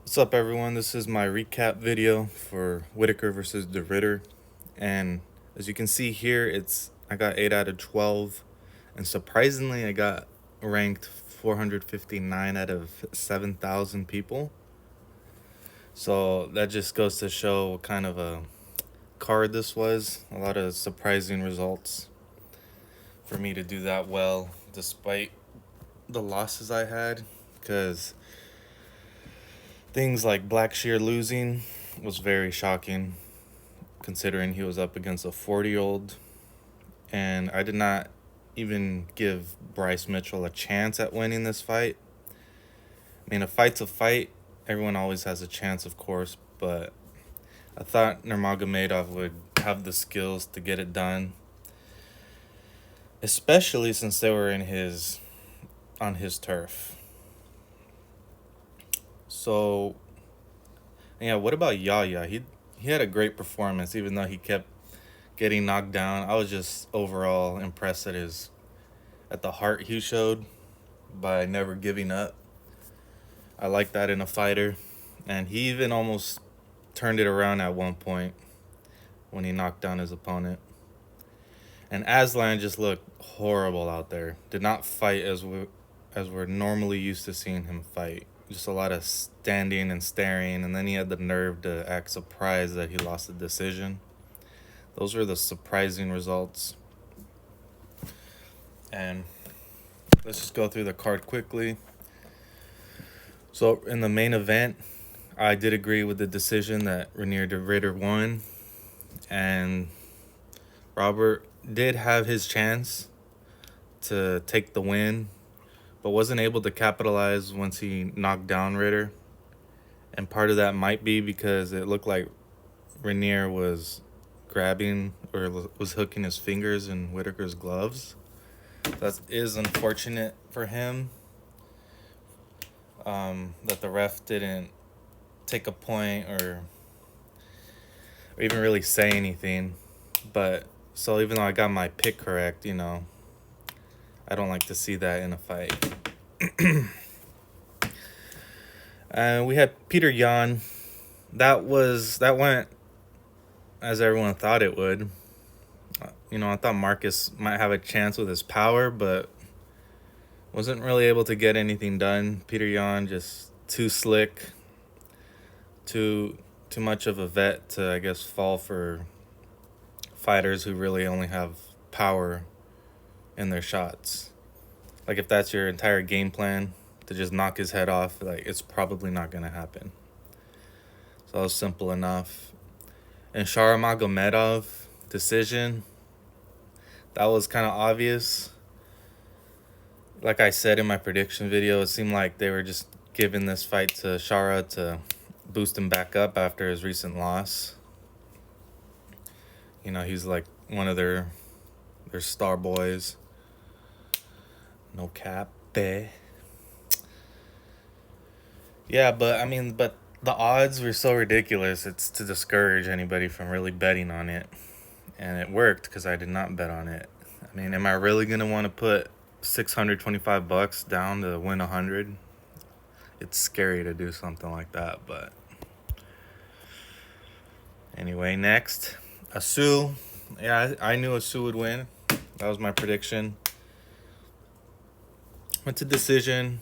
What's up, everyone? This is my recap video for Whittaker versus the Ritter, and as you can see here, I got 8 out of 12, and surprisingly, I got ranked 459 out of 7,000 people. So that just goes to show what kind of a card this was. A lot of surprising results for me to do that well, despite the losses I had, because things like Blackshear losing was very shocking, considering he was up against a 40-year-old. And I did not even give Bryce Mitchell a chance at winning this fight. I mean, a fight's a fight. Everyone always has a chance, of course, but I thought Nurmagomedov would have the skills to get it done, especially since they were on his turf. So, yeah, what about Yaya? He had a great performance, even though he kept getting knocked down. I was just overall impressed at the heart he showed by never giving up. I like that in a fighter, and he even almost turned it around at one point when he knocked down his opponent. And Aslan just looked horrible out there. Did not fight as we're normally used to seeing him fight. Just a lot of standing and staring, and then he had the nerve to act surprised that he lost the decision. Those were the surprising results. And let's just go through the card quickly. So in the main event, I did agree with the decision that Renier de Ritter won, and Robert did have his chance to take the win, but wasn't able to capitalize once he knocked down Ritter. And part of that might be because it looked like Renier was grabbing or was hooking his fingers in Whittaker's gloves. That is unfortunate for him, that the ref didn't take a point or even really say anything. But so even though I got my pick correct, I don't like to see that in a fight. And we had Peter Yan. That went as everyone thought it would. I thought Marcus might have a chance with his power, but wasn't really able to get anything done. Peter Yan just too slick, too much of a vet to, I guess, fall for fighters who really only have power in their shots. Like, if that's your entire game plan, to just knock his head off, like, it's probably not going to happen. So that was simple enough. And Sharamagomedov decision, that was kind of obvious. Like I said in my prediction video, it seemed like they were just giving this fight to Shara to boost him back up after his recent loss. He's like one of their star boys. No cap, eh? Yeah, but the odds were so ridiculous. It's to discourage anybody from really betting on it. And it worked because I did not bet on it. I mean, am I really going to want to put $625 down to win 100? It's scary to do something like that, but anyway, next, Asu. Yeah, I knew Asu would win. That was my prediction. Went to decision.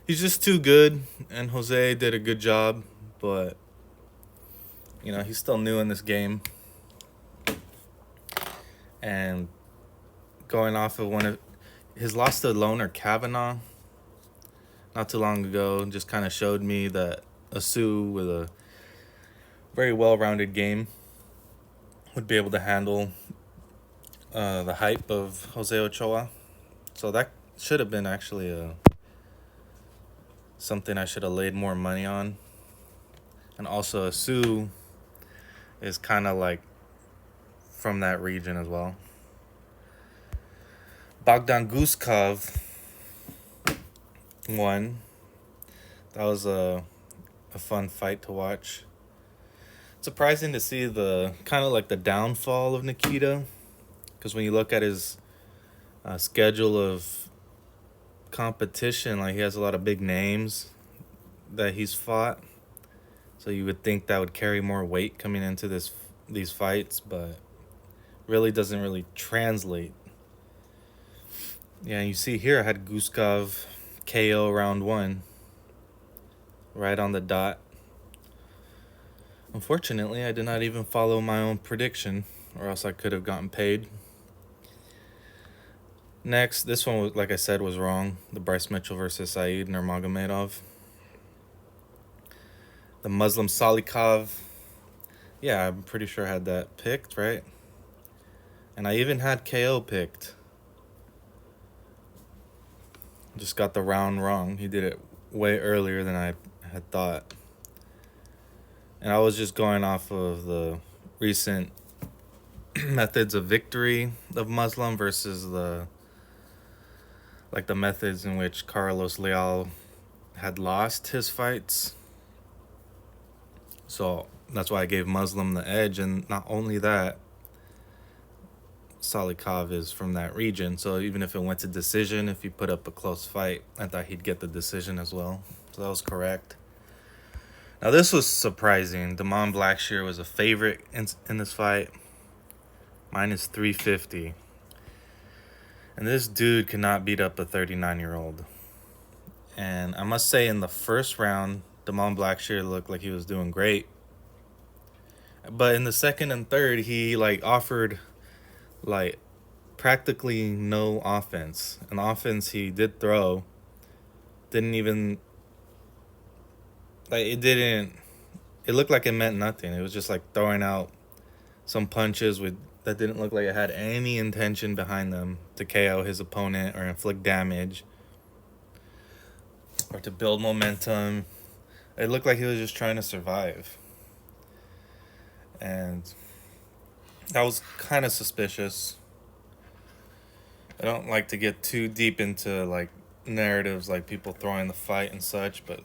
He's just too good, and Jose did a good job, but he's still new in this game. And going off of one of his loss to Loner Kavanaugh not too long ago just kind of showed me that Asu, with a very well-rounded game, would be able to handle the hype of Jose Ochoa. So that should have been actually something I should have laid more money on. And also, Asu is kind of like from that region as well. Bogdan Guskov won. That was a fun fight to watch. Surprising to see the kind of like the downfall of Nikita, because when you look at his schedule of competition, like, he has a lot of big names that he's fought, So you would think that would carry more weight coming into these fights, but really doesn't really translate. Yeah, you see here I had Guskov KO round 1, right on the dot. Unfortunately, I did not even follow my own prediction, or else I could have gotten paid. Next, this one, was, like I said, was wrong. The Bryce Mitchell versus Saeed Nurmagomedov. The Muslim Salikov. Yeah, I'm pretty sure I had that picked, right? And I even had KO picked. Just got the round wrong. He did it way earlier than I had thought. And I was just going off of the recent methods of victory of Muslim versus the methods in which Carlos Leal had lost his fights. So that's why I gave Muslim the edge. And not only that, Salikov is from that region. So even if it went to decision, if he put up a close fight, I thought he'd get the decision as well. So that was correct. Now this was surprising. Damon Blackshear was a favorite in this fight. Minus 350. And this dude cannot beat up a 39-year-old. And I must say, in the first round, Damon Blackshear looked like he was doing great. But in the second and third, he offered practically no offense. An offense he did throw didn't even it looked like it meant nothing. It was just throwing out some punches that didn't look like it had any intention behind them to KO his opponent or inflict damage or to build momentum. It looked like he was just trying to survive. And that was kind of suspicious. I don't like to get too deep into narratives, people throwing the fight and such, but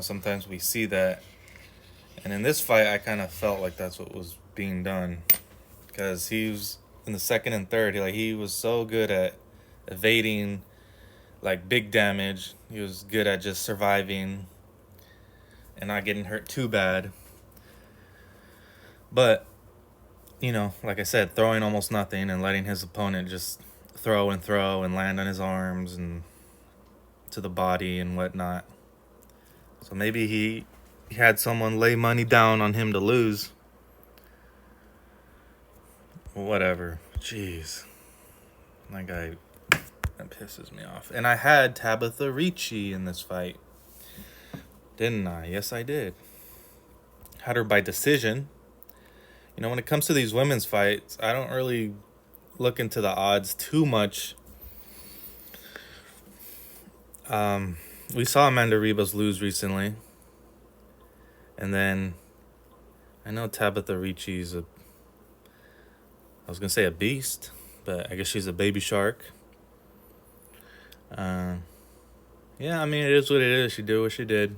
sometimes we see that. And in this fight, I kind of felt like that's what was being done, because he was in the second and third. He was so good at evading big damage. He was good at just surviving and not getting hurt too bad. But like I said, throwing almost nothing and letting his opponent just throw and land on his arms and to the body and whatnot. So maybe he had someone lay money down on him to lose. Whatever. Jeez. That guy, that pisses me off. And I had Tabitha Ricci in this fight. Didn't I? Yes, I did. Had her by decision. When it comes to these women's fights, I don't really look into the odds too much. We saw Amanda Ribas lose recently. And then I know Tabitha Ricci's I was going to say a beast, but I guess she's a baby shark. Yeah, I mean, it is what it is. She did what she did.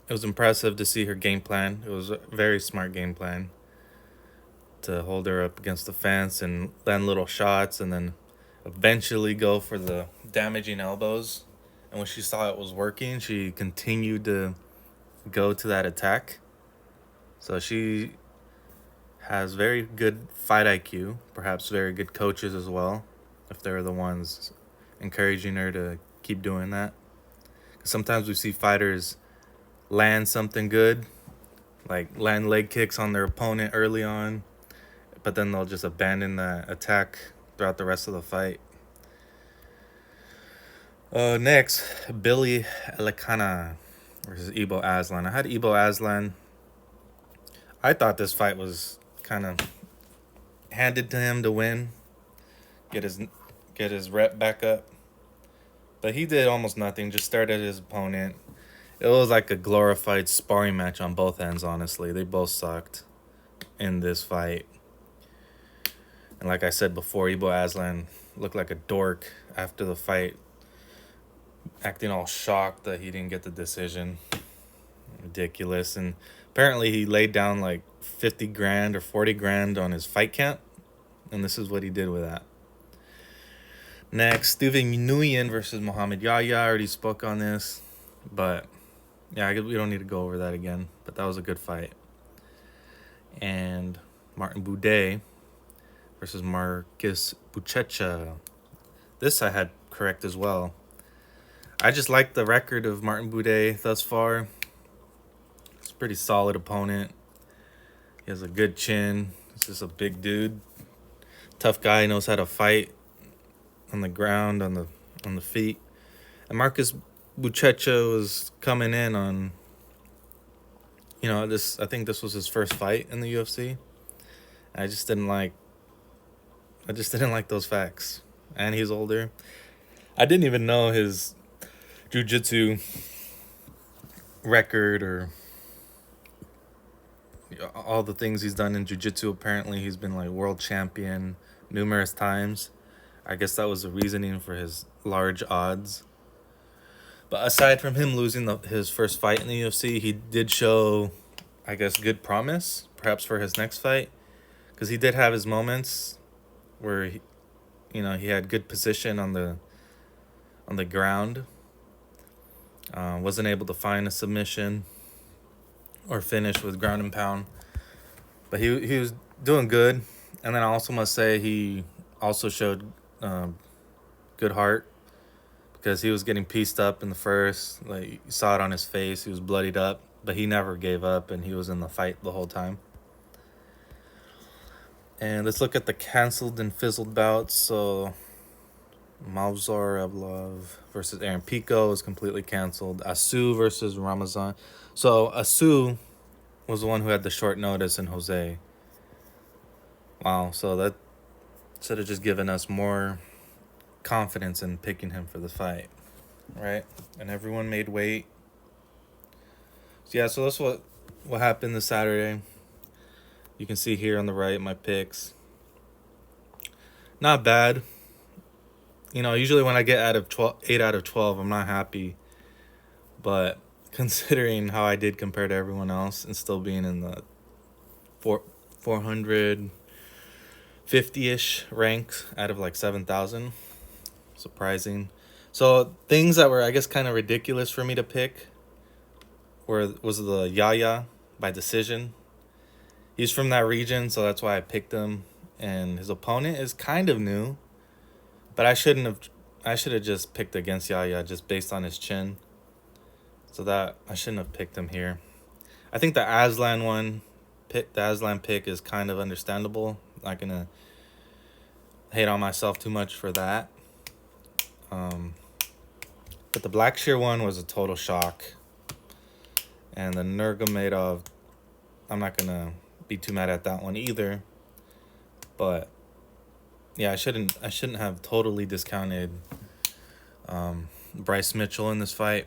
It was impressive to see her game plan. It was a very smart game plan to hold her up against the fence and land little shots and then eventually go for the damaging elbows. And when she saw it was working, she continued to go to that attack. So she has very good fight IQ, perhaps very good coaches as well, if they're the ones encouraging her to keep doing that. Sometimes we see fighters land something good, land leg kicks on their opponent early on, but then they'll just abandon that attack throughout the rest of the fight. Next, Billy Elikana versus Ibo Aslan. I had Ibo Aslan. I thought this fight was kind of handed to him to win, get his rep back up. But he did almost nothing, just started his opponent. It was like a glorified sparring match on both ends, honestly. They both sucked in this fight. And like I said before, Ibo Aslan looked like a dork after the fight, acting all shocked that he didn't get the decision. Ridiculous. And apparently he laid down 50 grand or 40 grand on his fight camp, and this is what he did with that. Next, Steven Nguyen versus Muhammad Yahya. I already spoke on this, but Yeah, we don't need to go over that again, but that was a good fight. And Martin Buday versus Marcus Buchecha. This I had correct as well. I just like the record of Martin Buday thus far. He's a pretty solid opponent. He has a good chin. He's just a big dude. Tough guy, knows how to fight on the ground, on the feet. And Marcus Buchecha was coming in on, this. I think this was his first fight in the UFC. I just didn't like. I just didn't like those facts. And he's older. I didn't even know his jiu-jitsu record or all the things he's done in jiu-jitsu. Apparently, he's been like world champion numerous times. I guess that was the reasoning for his large odds. But aside from him losing his first fight in the UFC, he did show, I guess, good promise, perhaps for his next fight, because he did have his moments where he had good position on the ground. Wasn't able to find a submission or finish with ground and pound, but he was doing good. And then I also must say he also showed good heart, because he was getting pieced up in the first. Like, you saw it on his face. He was bloodied up, but he never gave up, and he was in the fight the whole time. And let's look at the canceled and fizzled bouts. So Mavzar Evlov versus Aaron Pico is completely canceled. Asu versus Ramazan. So Asu was the one who had the short notice in Jose. Wow, so that should have just given us more confidence in picking him for the fight, right? And everyone made weight. So yeah, so that's what happened this Saturday. You can see here on the right my picks. Not bad. Usually when I get 8 out of 12, I'm not happy. But considering how I did compare to everyone else and still being in the 450-ish ranks out of like 7,000, surprising. So things that were, I guess, kind of ridiculous for me to pick was the Yaya by decision. He's from that region, so that's why I picked him. And his opponent is kind of new, but I should have just picked against Yaya just based on his chin. So that I shouldn't have picked him here. I think the Aslan pick is kind of understandable. Not gonna hate on myself too much for that. But the Blackshear one was a total shock. And the Nurmagomedov, I'm not gonna be too mad at that one either. But yeah, I shouldn't have totally discounted Bryce Mitchell in this fight.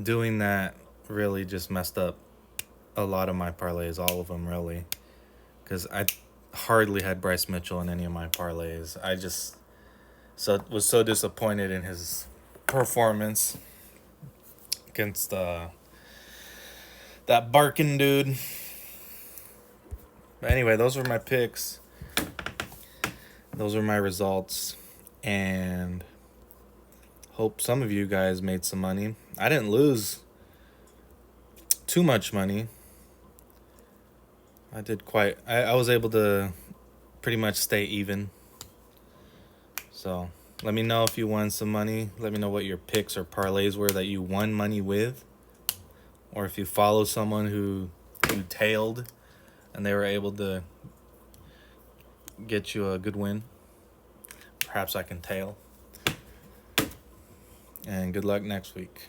Doing that really just messed up a lot of my parlays, all of them really, because I hardly had Bryce Mitchell in any of my parlays. I just was so disappointed in his performance against that barking dude. But anyway, those were my picks. Those were my results, and hope some of you guys made some money. I didn't lose too much money. I was able to pretty much stay even. So let me know if you won some money. Let me know what your picks or parlays were that you won money with. Or if you follow someone who tailed and they were able to get you a good win. Perhaps I can tail. And good luck next week.